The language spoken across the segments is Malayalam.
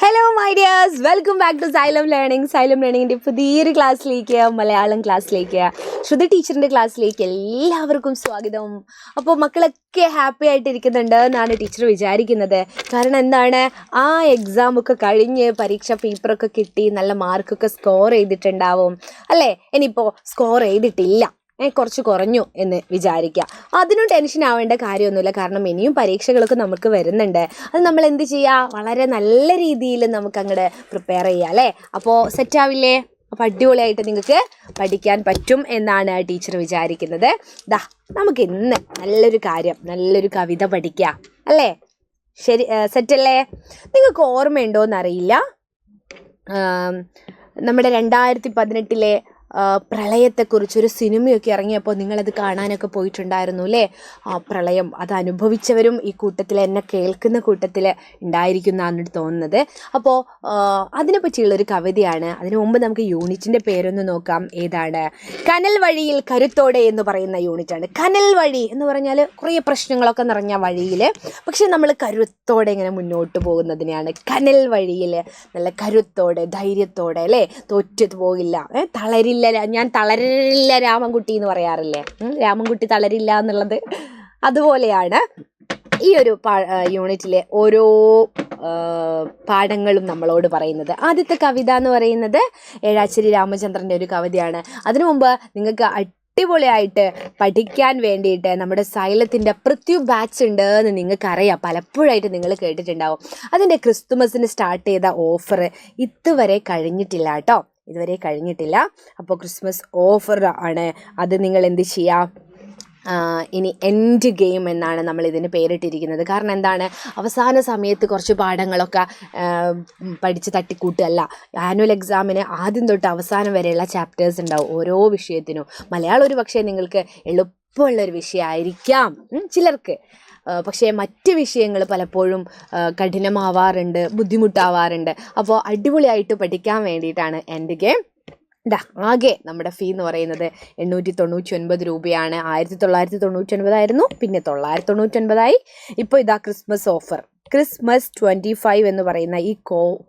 Hello my dears, welcome back to Xylem learning. Xylem ലേണിങ്ങിൻ്റെ പുതിയൊരു ക്ലാസ്സിലേക്ക്, മലയാളം ക്ലാസ്സിലേക്ക്, ശ്രുതി ടീച്ചറിൻ്റെ ക്ലാസ്സിലേക്ക് എല്ലാവർക്കും സ്വാഗതം. അപ്പോൾ മക്കളൊക്കെ ഹാപ്പി ആയിട്ടിരിക്കുന്നുണ്ട് എന്നാണ് ടീച്ചർ വിചാരിക്കുന്നത്. കാരണം എന്താണ്, ആ എക്സാമൊക്കെ കഴിഞ്ഞ് പരീക്ഷ പേപ്പറൊക്കെ കിട്ടി നല്ല മാർക്കൊക്കെ സ്കോർ ചെയ്തിട്ടുണ്ടാവും അല്ലേ. ഇനിയിപ്പോൾ സ്കോർ ചെയ്തിട്ടില്ല, കുറച്ച് കുറഞ്ഞു എന്ന് വിചാരിക്കുക. അതിനും ടെൻഷൻ ആവേണ്ട കാര്യമൊന്നുമില്ല. കാരണം ഇനിയും പരീക്ഷകളൊക്കെ നമുക്ക് വരുന്നുണ്ട്. അത് നമ്മൾ എന്ത് ചെയ്യുക, വളരെ നല്ല രീതിയിൽ നമുക്ക് അങ്ങോട്ട് പ്രിപ്പയർ ചെയ്യുക അല്ലേ. അപ്പോൾ സെറ്റാവില്ലേ? അപ്പോൾ അടിപൊളിയായിട്ട് നിങ്ങൾക്ക് പഠിക്കാൻ പറ്റും എന്നാണ് ടീച്ചർ വിചാരിക്കുന്നത്. നമുക്ക് ഇന്ന് നല്ലൊരു കവിത പഠിക്കാം അല്ലേ. ശരി, സെറ്റല്ലേ? നിങ്ങൾക്ക് ഓർമ്മയുണ്ടോയെന്നറിയില്ല, നമ്മുടെ 2018 പ്രളയത്തെക്കുറിച്ചൊരു സിനിമയൊക്കെ ഇറങ്ങിയപ്പോൾ നിങ്ങളത് കാണാനൊക്കെ പോയിട്ടുണ്ടായിരുന്നു അല്ലേ. ആ പ്രളയം അത് അനുഭവിച്ചവരും ഈ കൂട്ടത്തിൽ, എന്നെ കേൾക്കുന്ന കൂട്ടത്തിൽ ഉണ്ടായിരിക്കുമെന്നാണ് തോന്നുന്നത്. അപ്പോൾ അതിനെ പറ്റിയുള്ളൊരു കവിതയാണ്. അതിനു മുമ്പ് നമുക്ക് യൂണിറ്റിൻ്റെ പേരൊന്ന് നോക്കാം. ഏതാണ്? കനൽ വഴിയിൽ കരുത്തോടെ എന്ന് പറയുന്ന യൂണിറ്റാണ്. കനൽ വഴി എന്ന് പറഞ്ഞാൽ കുറേ പ്രശ്നങ്ങളൊക്കെ നിറഞ്ഞ വഴിയിൽ, പക്ഷെ നമ്മൾ കരുത്തോടെ ഇങ്ങനെ മുന്നോട്ട് പോകുന്നതിനെയാണ് കനൽ വഴിയിൽ. നല്ല കരുത്തോടെ, ധൈര്യത്തോടെ അല്ലേ, തോറ്റു പോകില്ല, തളരില്ല. ഞാൻ തളരില്ല രാമൻകുട്ടി എന്ന് പറയാറില്ലേ, രാമൻകുട്ടി തളരില്ല എന്നുള്ളത് അതുപോലെയാണ് ഈ ഒരു യൂണിറ്റിലെ ഓരോ പാഠങ്ങളും നമ്മളോട് പറയുന്നത്. ആദ്യത്തെ കവിത എന്ന് പറയുന്നത് ഏഴാച്ചേരി രാമചന്ദ്രൻ്റെ ഒരു കവിതയാണ്. അതിനു മുമ്പ് നിങ്ങൾക്ക് അടിപൊളിയായിട്ട് പഠിക്കാൻ വേണ്ടിയിട്ട് നമ്മുടെ സൈലത്തിൻ്റെ പൃഥ്വി ബാച്ച് ഉണ്ട് എന്ന് നിങ്ങൾക്കറിയാം, പലപ്പോഴായിട്ട് നിങ്ങൾ കേട്ടിട്ടുണ്ടാവും. അതിൻ്റെ ക്രിസ്തുമസിന് സ്റ്റാർട്ട് ചെയ്ത ഓഫർ ഇതുവരെ കഴിഞ്ഞിട്ടില്ല കേട്ടോ, ഇതുവരെ കഴിഞ്ഞിട്ടില്ല. അപ്പോൾ ക്രിസ്മസ് ഓഫർ ആണ് അത്. നിങ്ങൾ എന്ത് ചെയ്യാം, ഇനി എൻഡ് ഗെയിം എന്നാണ് നമ്മൾ ഇതിന് പേരിട്ടിരിക്കുന്നത്. കാരണം എന്താണ്, അവസാന സമയത്ത് കുറച്ച് പാഠങ്ങളൊക്കെ പഠിച്ച് തട്ടിക്കൂട്ടല്ല. ആനുവൽ എക്സാമിന് ആദ്യം തൊട്ട് അവസാനം വരെയുള്ള ചാപ്റ്റേഴ്സ് ഉണ്ടാവും ഓരോ വിഷയത്തിനും. മലയാളം ഒരു പക്ഷേ നിങ്ങൾക്ക് എളുപ്പമുള്ളൊരു വിഷയമായിരിക്കാം ചിലർക്ക്, പക്ഷേ മറ്റ് വിഷയങ്ങൾ പലപ്പോഴും കഠിനമാവാറുണ്ട്, ബുദ്ധിമുട്ടാവാറുണ്ട്. അപ്പോൾ അടിപൊളിയായിട്ട് പഠിക്കാൻ വേണ്ടിയിട്ടാണ് എൻഡ് ഗെയിം. ആകെ നമ്മുടെ ഫീ എന്ന് പറയുന്നത് 899 രൂപയാണ്. 1999 ആയിരുന്നു, പിന്നെ 999 ഇപ്പോൾ ക്രിസ്മസ് ഓഫർ, ക്രിസ്മസ് 25 എന്ന് പറയുന്ന ഈ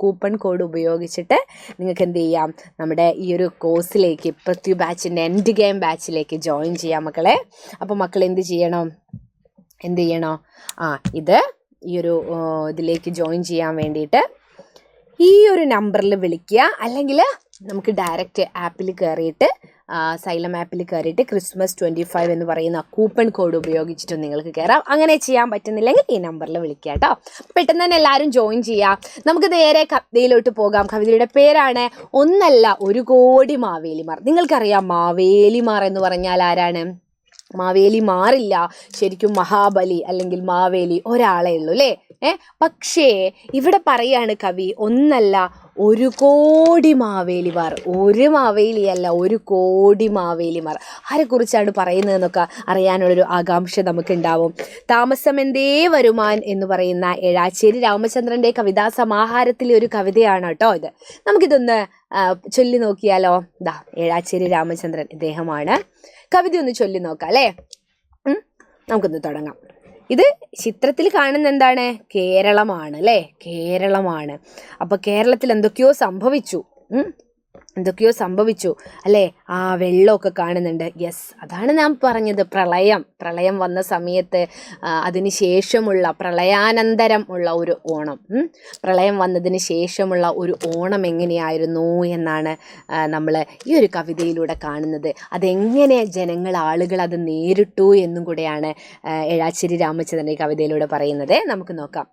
കൂപ്പൺ കോഡ് ഉപയോഗിച്ചിട്ട് നിങ്ങൾക്ക് എന്ത് ചെയ്യാം, നമ്മുടെ ഈ ഒരു കോഴ്സിലേക്ക്, പൃഥ്വി ബാച്ചിൻ്റെ എൻഡ് ഗെയിം ബാച്ചിലേക്ക് ജോയിൻ ചെയ്യാം മക്കളെ. അപ്പോൾ മക്കൾ എന്ത് ചെയ്യണോ, ഈ ഒരു ഇതിലേക്ക് ജോയിൻ ചെയ്യാൻ വേണ്ടിയിട്ട് ഈ ഒരു നമ്പറിൽ വിളിക്കുക, അല്ലെങ്കിൽ നമുക്ക് ഡയറക്റ്റ് ആപ്പിൽ കയറിയിട്ട്, സൈലം ആപ്പിൽ കയറിയിട്ട് ക്രിസ്മസ് 25 എന്ന് പറയുന്ന കൂപ്പൺ കോഡ് ഉപയോഗിച്ചിട്ട് നിങ്ങൾക്ക് കയറാം. അങ്ങനെ ചെയ്യാൻ പറ്റുന്നില്ലെങ്കിൽ ഈ നമ്പറിൽ വിളിക്കുക കേട്ടോ. പെട്ടെന്ന് തന്നെ എല്ലാവരും ജോയിൻ ചെയ്യാം. നമുക്ക് നേരെ കവിതയിലോട്ട് പോകാം. കവിതയുടെ പേരാണ് ഒന്നല്ല ഒരു കോടി മാവേലിമാർ. നിങ്ങൾക്കറിയാം മാവേലിമാർ എന്ന് പറഞ്ഞാൽ ആരാണ്? മാവേലി മാറില്ല, ശരിക്കും മഹാബലി അല്ലെങ്കിൽ മാവേലി ഒരാളേ ഉള്ളൂ അല്ലേ. പക്ഷേ ഇവിടെ പറയാണ് കവി, ഒന്നല്ല ഒരു കോടി മാവേലിമാർ. ഒരു മാവേലിയല്ല, ഒരു കോടി മാവേലിമാർ. ആരെക്കുറിച്ചാണ് പറയുന്നതെന്നൊക്കെ അറിയാനുള്ളൊരു ആകാംക്ഷ നമുക്കുണ്ടാവും. താമസമെന്തേ വരുമാൻ എന്ന് പറയുന്ന ഏഴാച്ചേരി രാമചന്ദ്രൻ്റെ കവിതാ സമാഹാരത്തിലെ ഒരു കവിതയാണ് കേട്ടോ ഇത്. നമുക്കിതൊന്ന് ചൊല്ലി നോക്കിയാലോ. ഏഴാച്ചേരി രാമചന്ദ്രൻ ഇദ്ദേഹമാണ്. കവിത ഒന്ന് ചൊല്ലി നോക്കാം അല്ലേ. നമുക്കൊന്ന് തുടങ്ങാം. ഇത് ചിത്രത്തിൽ കാണുന്ന എന്താണ്? കേരളമാണ് അല്ലേ, കേരളമാണ്. അപ്പോൾ കേരളത്തിൽ എന്തൊക്കെയോ സംഭവിച്ചു അല്ലേ. ആ വെള്ളമൊക്കെ കാണുന്നുണ്ട്. യെസ്, അതാണ് ഞാൻ പറഞ്ഞത്, പ്രളയം വന്ന സമയത്ത് അതിന് ശേഷമുള്ള, പ്രളയാനന്തരം ഉള്ള ഒരു ഓണം, പ്രളയം വന്നതിന് ശേഷമുള്ള ഒരു ഓണം എങ്ങനെയായിരുന്നു എന്നാണ് നമ്മൾ ഈ ഒരു കവിതയിലൂടെ കാണുന്നത്. അതെങ്ങനെ ആളുകൾ അത് നേരിട്ടു എന്നും കൂടെയാണ് ഏഴാച്ചേരി രാമചന്ദ്രൻ്റെ കവിതയിലൂടെ പറയുന്നത്. നമുക്ക് നോക്കാം.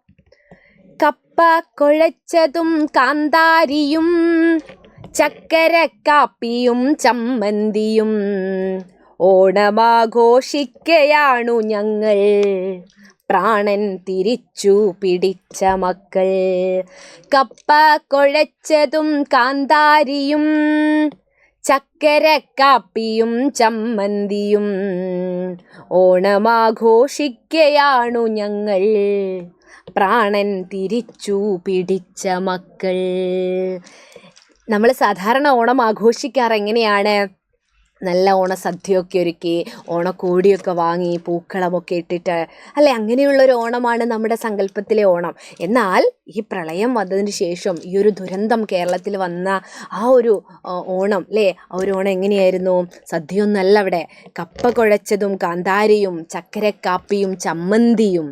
കപ്പ കുഴച്ചതും കാന്താരിയും ചക്കരക്കാപ്പിയും ചമ്മന്തിയും ഓണമാഘോഷിക്കയാണു ഞങ്ങൾ, പ്രാണൻ തിരിച്ചു പിടിച്ച മക്കൾ. കപ്പ കുഴച്ചതും കാന്താരിയും ചക്കരക്കാപ്പിയും ചമ്മന്തിയും ഓണമാഘോഷിക്കയാണു ഞങ്ങൾ, പ്രാണൻ തിരിച്ചു പിടിച്ച മക്കൾ. നമ്മൾ സാധാരണ ഓണം ആഘോഷിക്കാറ് എങ്ങനെയാണ്? നല്ല ഓണസദ്യയൊക്കെ ഒരുക്കി ഓണക്കോടിയൊക്കെ വാങ്ങി പൂക്കളമൊക്കെ ഇട്ടിട്ട് അല്ലെ, അങ്ങനെയുള്ളൊരു ഓണമാണ് നമ്മുടെ സങ്കല്പത്തിലെ ഓണം. എന്നാൽ ഈ പ്രളയം വന്നതിന് ശേഷം ഈ ഒരു ദുരന്തം കേരളത്തിൽ വന്ന ആ ഒരു ഓണം അല്ലേ, ആ ഒരു ഓണം എങ്ങനെയായിരുന്നു? സദ്യയൊന്നല്ല അവിടെ. കപ്പ കുഴച്ചതും കാന്താരിയും ചക്കരക്കാപ്പിയും ചമ്മന്തിയും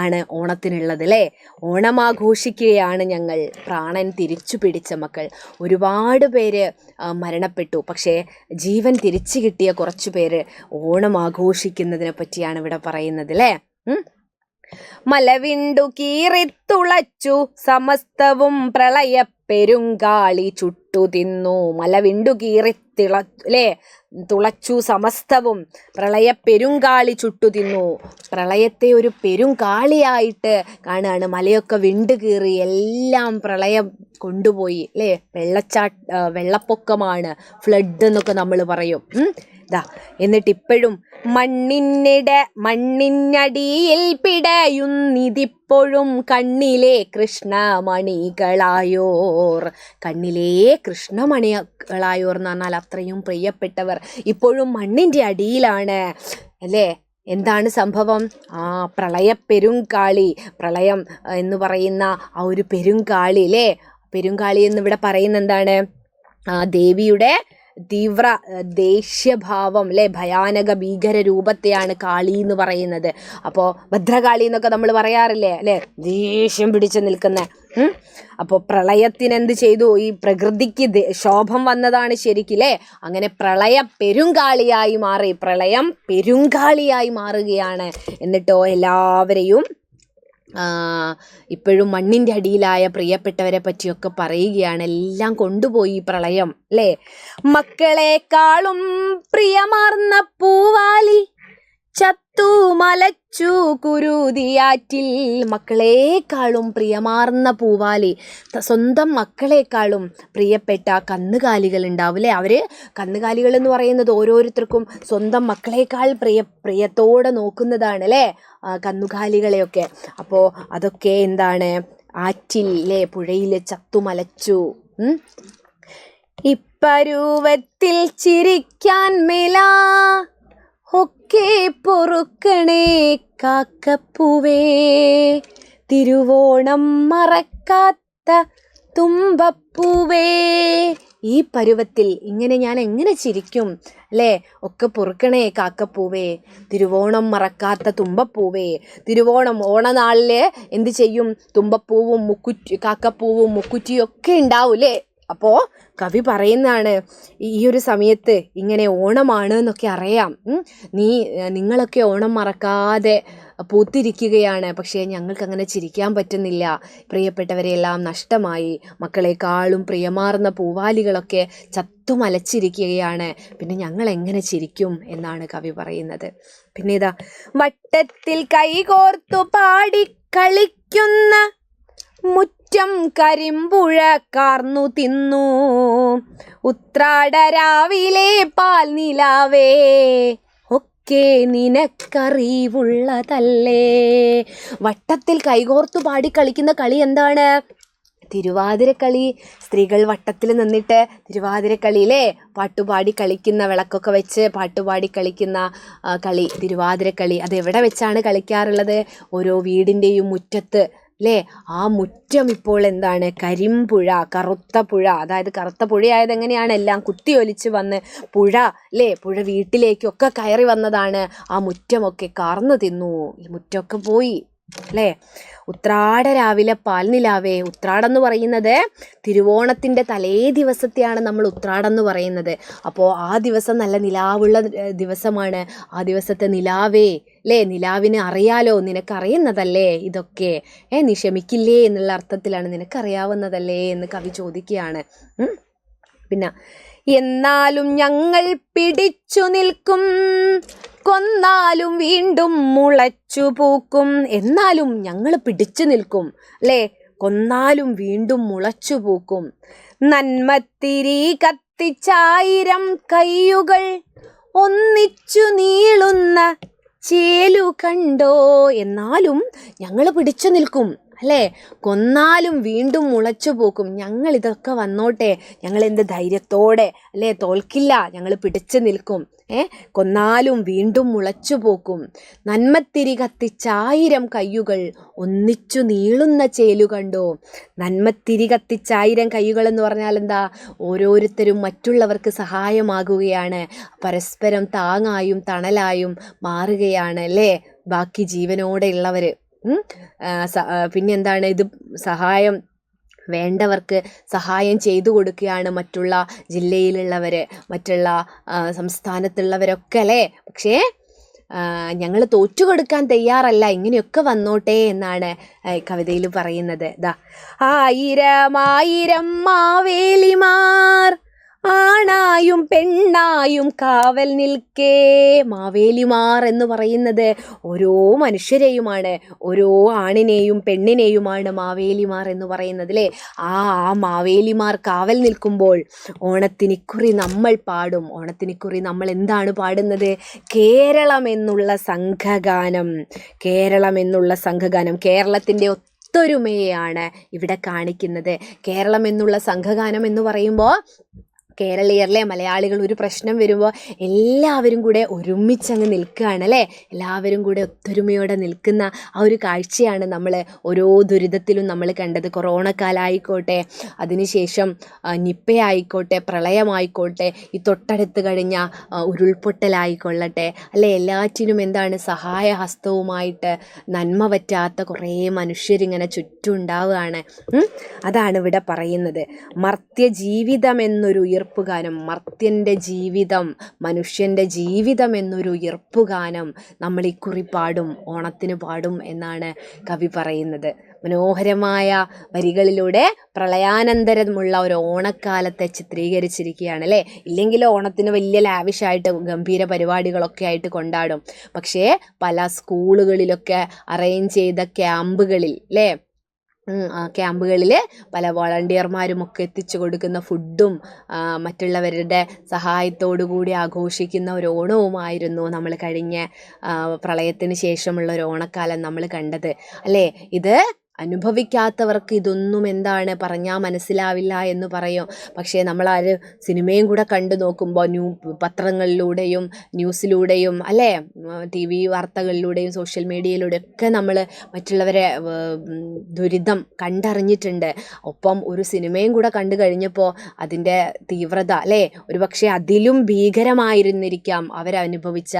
ആണ് ഓണത്തിനുള്ളത് അല്ലേ. ഓണമാഘോഷിക്കുകയാണ് ഞങ്ങൾ, പ്രാണൻ തിരിച്ചു പിടിച്ച മക്കൾ. ഒരുപാട് പേര് മരണപ്പെട്ടു, പക്ഷേ ജീവൻ തിരിച്ചു കിട്ടിയ കുറച്ചു പേര് ഓണം ആഘോഷിക്കുന്നതിനെ പറ്റിയാണ് ഇവിടെ പറയുന്നത് അല്ലേ. മലവിണ്ടു കീറിത്തുളച്ചു സമസ്തവും പ്രളയ പെരുങ്കാളി ചുട്ടു തിന്നു. മലവിണ്ടു തുളച്ചു സമസ്തവും പ്രളയ പെരുങ്കാളി ചുട്ടു തിന്നു. പ്രളയത്തെ ഒരു പെരുങ്കാളിയായിട്ട് കാണുകയാണ്. മലയൊക്കെ വിണ്ടു കീറി എല്ലാം പ്രളയം കൊണ്ടുപോയി അല്ലേ. വെള്ളപ്പൊക്കമാണ്, ഫ്ലഡ് എന്നൊക്കെ നമ്മൾ പറയും. എന്നിട്ടിപ്പോഴും മണ്ണിനടിയിൽ പിടയുന്നിതിപ്പോഴും കണ്ണിലെ കൃഷ്ണമണികളായോർ. കണ്ണിലെ കൃഷ്ണമണികളായോർ എന്ന് പറഞ്ഞാൽ അത്രയും പ്രിയപ്പെട്ടവർ ഇപ്പോഴും മണ്ണിൻ്റെ അടിയിലാണ് അല്ലേ. എന്താണ് സംഭവം? പ്രളയ പെരുങ്കാളി, പ്രളയം എന്ന് പറയുന്ന ആ ഒരു പെരുങ്കാളി അല്ലേ. പെരുങ്കാളി എന്നിവിടെ പറയുന്ന എന്താണ്? ദേവിയുടെ തീവ്ര ദേഷ്യഭാവം അല്ലെ, ഭയാനക ഭീകര രൂപത്തെയാണ് കാളി എന്ന് പറയുന്നത്. അപ്പോൾ ഭദ്രകാളി എന്നൊക്കെ നമ്മൾ പറയാറില്ലേ അല്ലെ, ദേഷ്യം പിടിച്ചു നിൽക്കുന്ന. അപ്പോൾ പ്രളയത്തിനെന്ത് ചെയ്തു? ഈ പ്രകൃതിക്ക് ശോഭം വന്നതാണ് ശരിക്കില്ലേ. അങ്ങനെ പ്രളയ പെരുങ്കാളിയായി മാറി, പ്രളയം പെരുങ്കാളിയായി മാറുകയാണ്. എന്നിട്ടോ എല്ലാവരെയും ഇപ്പോഴും മണ്ണിൻ്റെ അടിയിലായ പ്രിയപ്പെട്ടവരെ പറ്റിയൊക്കെ പറയുകയാണ്. എല്ലാം കൊണ്ടുപോയി പ്രളയം അല്ലേ. മക്കളെക്കാളും പ്രിയമാർന്ന പൂവാലി ചത്തു മലച്ചു കുരുതിയാറ്റിൽ. മക്കളെക്കാളും പ്രിയമാർന്ന പൂവാലി, സ്വന്തം മക്കളെക്കാളും പ്രിയപ്പെട്ട കന്നുകാലികൾ ഉണ്ടാവും അല്ലേ. അവർ കന്നുകാലികൾ എന്ന് പറയുന്നത് ഓരോരുത്തർക്കും സ്വന്തം മക്കളെക്കാൾ പ്രിയത്തോടെ നോക്കുന്നതാണ് അല്ലേ കന്നുകാലികളെയൊക്കെ. അപ്പോൾ അതൊക്കെ എന്താണ്? ആറ്റിൽ അല്ലേ, പുഴയിൽ ചത്തുമലച്ചു. ഇപ്പരുവത്തിൽ ചിരിക്കാൻ മേല ഒക്കെ പൊറുക്കണേ കാക്കപ്പൂവേ, തിരുവോണം മറക്കാത്ത തുമ്പപ്പൂവേ. ഈ പരുവത്തിൽ ഇങ്ങനെ ഞാൻ എങ്ങനെ ചിരിക്കും അല്ലേ. ഒക്കെ പൊറുക്കണേ കാക്കപ്പൂവേ, തിരുവോണം മറക്കാത്ത തുമ്പപ്പൂവേ. തിരുവോണം ഓണനാളിൽ എന്ത് ചെയ്യും? തുമ്പപ്പൂവും കാക്കപ്പൂവും മുക്കുറ്റിയും ഒക്കെ ഉണ്ടാവും അല്ലേ. അപ്പോൾ കവി പറയുന്നതാണ്, ഈ ഒരു സമയത്ത് ഇങ്ങനെ ഓണമാണ് എന്നൊക്കെ അറിയാം, നിങ്ങളൊക്കെ ഓണം മറക്കാതെ പൂത്തിരിക്കുകയാണ്, പക്ഷേ ഞങ്ങൾക്ക് അങ്ങനെ ചിരിക്കാൻ പറ്റുന്നില്ല. പ്രിയപ്പെട്ടവരെല്ലാം നഷ്ടമായി, മക്കളെക്കാളും പ്രിയമാർന്ന പൂവാലികളൊക്കെ ചത്തുമലച്ചിരിക്കുകയാണ്, പിന്നെ ഞങ്ങൾ എങ്ങനെ ചിരിക്കും എന്നാണ് കവി പറയുന്നത്. പിന്നെ ഇതാ, വട്ടത്തിൽ കൈകോർത്തു പാടി കളിക്കുന്ന മുറ്റം കരിമ്പുഴ കാർന്നു തിന്നു. ഉത്രാട രാവിലെ പാൽ നിലാവേ ഒക്കെ നിനക്കറിവുള്ളതല്ലേ. വട്ടത്തിൽ കൈകോർത്തു പാടി കളിക്കുന്ന കളി എന്താണ്? തിരുവാതിരക്കളി. സ്ത്രീകൾ വട്ടത്തിൽ നിന്നിട്ട് തിരുവാതിരക്കളിയിലെ പാട്ടുപാടി കളിക്കുന്ന, വിളക്കൊക്കെ വെച്ച് പാട്ടുപാടി കളിക്കുന്ന കളി തിരുവാതിരക്കളി. അതെവിടെ വെച്ചാണ് കളിക്കാറുള്ളത്? ഓരോ വീടിൻ്റെയും മുറ്റത്ത് അല്ലേ. ആ മുറ്റം ഇപ്പോൾ എന്താണ്? കരിമ്പുഴ, കറുത്ത പുഴ. അതായത് കറുത്ത പുഴയായത് എങ്ങനെയാണ്? എല്ലാം കുത്തിയൊലിച്ച് വന്ന് പുഴ അല്ലേ, പുഴ വീട്ടിലേക്കൊക്കെ കയറി വന്നതാണ്. ആ മുറ്റമൊക്കെ കാർന്നു തിന്നു. ഈ മുറ്റമൊക്കെ പോയി അല്ലേ. ഉത്രാട രാവിലെ പാൽനിലാവേ. ഉത്രാടെന്ന് പറയുന്നത് തിരുവോണത്തിൻ്റെ തലേ ദിവസത്തെയാണ് നമ്മൾ ഉത്രാടെന്ന് പറയുന്നത്. അപ്പോൾ ആ ദിവസം നല്ല നിലാവുള്ള ദിവസമാണ്. ആ ദിവസത്തെ നിലാവേ അല്ലേ, നിലാവിന് അറിയാലോ, നിനക്കറിയുന്നതല്ലേ ഇതൊക്കെ, നീ ക്ഷമിക്കില്ലേ എന്നുള്ള അർത്ഥത്തിലാണ്, നിനക്കറിയാവുന്നതല്ലേ എന്ന് കവി ചോദിക്കുകയാണ്. പിന്നെ, എന്നാലും ഞങ്ങൾ പിടിച്ചു നിൽക്കും, കൊന്നാലും വീണ്ടും മുളച്ചു പൂക്കും. എന്നാലും ഞങ്ങൾ പിടിച്ചു നിൽക്കും അല്ലേ, കൊന്നാലും വീണ്ടും മുളച്ചു പൂക്കും. നന്മത്തിരി കത്തിച്ചായിരം കയ്യുകൾ ഒന്നിച്ചു നീളുന്ന ചേലു കണ്ടോ. എന്നാലും ഞങ്ങൾ പിടിച്ചു നിൽക്കും അല്ലേ? കൊന്നാലും വീണ്ടും മുളച്ചു പോക്കും. ഞങ്ങൾ ഇതൊക്കെ വന്നോട്ടെ, ഞങ്ങൾ എന്ത് ധൈര്യത്തോടെ, അല്ലേ? തോൽക്കില്ല, ഞങ്ങൾ പിടിച്ചു നിൽക്കും. കൊന്നാലും വീണ്ടും മുളച്ചു പോക്കും. നന്മത്തിരി കത്തിച്ചായിരം കയ്യുകൾ ഒന്നിച്ചു നീളുന്ന ചേലു കണ്ടോ. നന്മത്തിരി കത്തിച്ചായിരം കയ്യുകൾ എന്ന് പറഞ്ഞാൽ എന്താ? ഓരോരുത്തരും മറ്റുള്ളവർക്ക് സഹായമാകുകയാണ്, പരസ്പരം താങ്ങായും തണലായും മാറുകയാണ്, അല്ലേ? ബാക്കി ജീവനോടെ ഉള്ളവർ. പിന്നെന്താണ്? ഇത് സഹായം വേണ്ടവർക്ക് സഹായം ചെയ്തു കൊടുക്കുകയാണ് മറ്റുള്ള ജില്ലയിലുള്ളവർ, മറ്റുള്ള സംസ്ഥാനത്തുള്ളവരൊക്കെ, അല്ലേ? പക്ഷേ ഞങ്ങൾ തോറ്റുകൊടുക്കാൻ തയ്യാറല്ല, ഇങ്ങനെയൊക്കെ വന്നോട്ടെ എന്നാണ് കവിതയിൽ പറയുന്നത്. ആയിരം ആയിരം മാവേലിമാർ ആണായും പെണ്ണായും കാവൽ നിൽക്കേ. മാവേലിമാർ എന്ന് പറയുന്നത് ഓരോ മനുഷ്യരെയുമാണ്, ഓരോ ആണിനെയും പെണ്ണിനെയുമാണ് മാവേലിമാർ എന്ന് പറയുന്നത്, അല്ലേ? ആ മാവേലിമാർ കാവൽ നിൽക്കുമ്പോൾ ഓണത്തിനിക്കുറി നമ്മൾ പാടും. ഓണത്തിനിക്കുറി നമ്മൾ എന്താണ് പാടുന്നത്? കേരളം എന്നുള്ള സംഘഗാനം. കേരളം എന്നുള്ള സംഘഗാനം കേരളത്തിൻ്റെ ഒത്തൊരുമയാണ് ഇവിടെ കാണിക്കുന്നത്. കേരളം എന്നുള്ള സംഘഗാനം എന്ന് പറയുമ്പോൾ കേരളീയരിലെ മലയാളികൾ ഒരു പ്രശ്നം വരുമ്പോൾ എല്ലാവരും കൂടെ ഒരുമിച്ചങ്ങ് നിൽക്കുകയാണ്, അല്ലേ? എല്ലാവരും കൂടെ ഒത്തൊരുമയോടെ നിൽക്കുന്ന ആ ഒരു കാഴ്ചയാണ് നമ്മൾ ഓരോ ദുരിതത്തിലും നമ്മൾ കണ്ടത്. കൊറോണക്കാലായിക്കോട്ടെ, അതിനുശേഷം നിപ്പയായിക്കോട്ടെ, പ്രളയമായിക്കോട്ടെ, ഈ തൊട്ടടുത്ത് കഴിഞ്ഞ ഉരുൾപൊട്ടലായിക്കൊള്ളട്ടെ, അല്ലേ? എല്ലാറ്റിനും എന്താണ്? സഹായഹസ്തവുമായിട്ട് നന്മ പറ്റാത്ത കുറേ മനുഷ്യരിങ്ങനെ ചുറ്റും ഉണ്ടാവുകയാണ്. അതാണ് ഇവിടെ പറയുന്നത്. മർത്യ ജീവിതം എന്നൊരു ഉയർപ്പുഗാനം. മർത്യൻ്റെ ജീവിതം, മനുഷ്യൻ്റെ ജീവിതം എന്നൊരു ഉയർപ്പുഗാനം നമ്മൾ ഇക്കുറി പാടും, ഓണത്തിന് പാടും എന്നാണ് കവി പറയുന്നത്. മനോഹരമായ വരികളിലൂടെ പ്രളയാനന്തരമുള്ള ഒരു ഓണക്കാലത്തെ ചിത്രീകരിച്ചിരിക്കുകയാണ്, അല്ലേ? ഇല്ലെങ്കിൽ ഓണത്തിന് വലിയ ലാവിഷായിട്ട് ഗംഭീര പരിപാടികളൊക്കെ ആയിട്ട് കൊണ്ടാടും. പക്ഷേ പല സ്കൂളുകളിലൊക്കെ അറേഞ്ച് ചെയ്ത ക്യാമ്പുകളിൽ, അല്ലേ? ആ ക്യാമ്പുകളിൽ പല വോളണ്ടിയർമാരുമൊക്കെ എത്തിച്ചു കൊടുക്കുന്ന ഫുഡും മറ്റുള്ളവരുടെ സഹായത്തോടു കൂടി ആഘോഷിക്കുന്ന ഒരു ഓണവുമായിരുന്നു നമ്മൾ കഴിഞ്ഞ പ്രളയത്തിന് ശേഷമുള്ള ഒരു ഓണക്കാലം നമ്മൾ കണ്ടത്, അല്ലേ? ഇത് അനുഭവിക്കാത്തവർക്ക് ഇതൊന്നും എന്താണ് പറഞ്ഞാൽ മനസ്സിലാവില്ല എന്ന് പറയും. പക്ഷേ നമ്മൾ ആ ഒരു സിനിമയും കൂടെ കണ്ടു നോക്കുമ്പോൾ പത്രങ്ങളിലൂടെയും ന്യൂസിലൂടെയും, അല്ലേ? TV വാർത്തകളിലൂടെയും സോഷ്യൽ മീഡിയയിലൂടെയൊക്കെ നമ്മൾ മറ്റുള്ളവരെ ദുരിതം കണ്ടറിഞ്ഞിട്ടുണ്ട്. ഒപ്പം ഒരു സിനിമയും കൂടെ കണ്ടു കഴിഞ്ഞപ്പോൾ അതിൻ്റെ തീവ്രത, അല്ലേ? ഒരു പക്ഷേ അതിലും ഭീകരമായിരുന്നിരിക്കാം അവരനുഭവിച്ച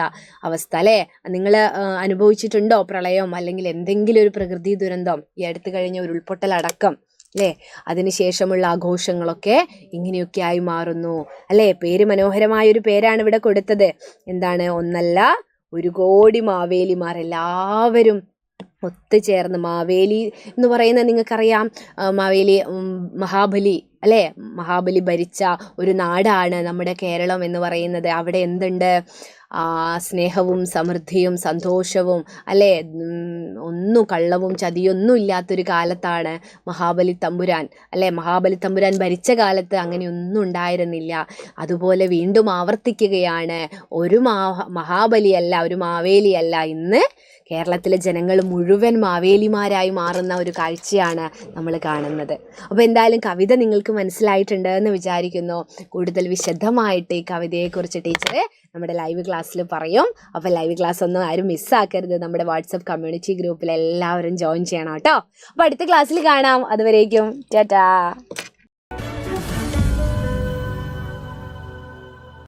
അവസ്ഥ, അല്ലേ? നിങ്ങൾ അനുഭവിച്ചിട്ടുണ്ടോ പ്രളയം അല്ലെങ്കിൽ എന്തെങ്കിലും ഒരു പ്രകൃതി ദുരന്തം? ഈ അടുത്ത് കഴിഞ്ഞ ഉരുൾപൊട്ടലടക്കം, അല്ലേ? അതിനുശേഷമുള്ള ആഘോഷങ്ങളൊക്കെ ഇങ്ങനെയൊക്കെ ആയി മാറുന്നു, അല്ലേ? പേര് മനോഹരമായൊരു പേരാണ് ഇവിടെ കൊടുത്തത്. എന്താണ്? ഒന്നല്ല, 1 കോടി മാവേലിമാർ എല്ലാവരും ഒത്തുചേർന്ന്. മാവേലി എന്ന് പറയുന്നത് നിങ്ങൾക്കറിയാം, മാവേലി മഹാബലി, അല്ലേ? മഹാബലി ഭരിച്ച ഒരു നാടാണ് നമ്മുടെ കേരളം എന്ന് പറയുന്നത്. അവിടെ എന്തുണ്ട്? സ്നേഹവും സമൃദ്ധിയും സന്തോഷവും, അല്ലേ? ഒന്നും കള്ളവും ചതിയൊന്നും ഇല്ലാത്തൊരു കാലത്താണ് മഹാബലി തമ്പുരാൻ, അല്ലേ? മഹാബലി തമ്പുരാൻ ഭരിച്ച കാലത്ത് അങ്ങനെയൊന്നും ഉണ്ടായിരുന്നില്ല. അതുപോലെ വീണ്ടും ആവർത്തിക്കുകയാണ്. ഒരു മഹാബലിയല്ല, ഒരു മാവേലിയല്ല, ഇന്ന് കേരളത്തിലെ ജനങ്ങൾ മുഴുവൻ മാവേലിമാരായി മാറുന്ന ഒരു കാഴ്ചയാണ് നമ്മൾ കാണുന്നത്. അപ്പോൾ എന്തായാലും കവിത നിങ്ങൾക്ക് മനസ്സിലായിട്ടുണ്ട് എന്ന് വിചാരിക്കുന്നു. കൂടുതൽ വിശദമായിട്ട് ഈ കവിതയെക്കുറിച്ച് ടീച്ചർ നമ്മുടെ ലൈവ് ക്ലാസ്സിൽ പറയും. അപ്പോൾ ലൈവ് ക്ലാസ് ഒന്നും ആരും മിസ്സാക്കരുത്. നമ്മുടെ വാട്സപ്പ് കമ്മ്യൂണിറ്റി ഗ്രൂപ്പിൽ എല്ലാവരും ജോയിൻ ചെയ്യണം കേട്ടോ. അപ്പോൾ അടുത്ത ക്ലാസ്സിൽ കാണാം. അതുവരേക്കും ടാറ്റാ.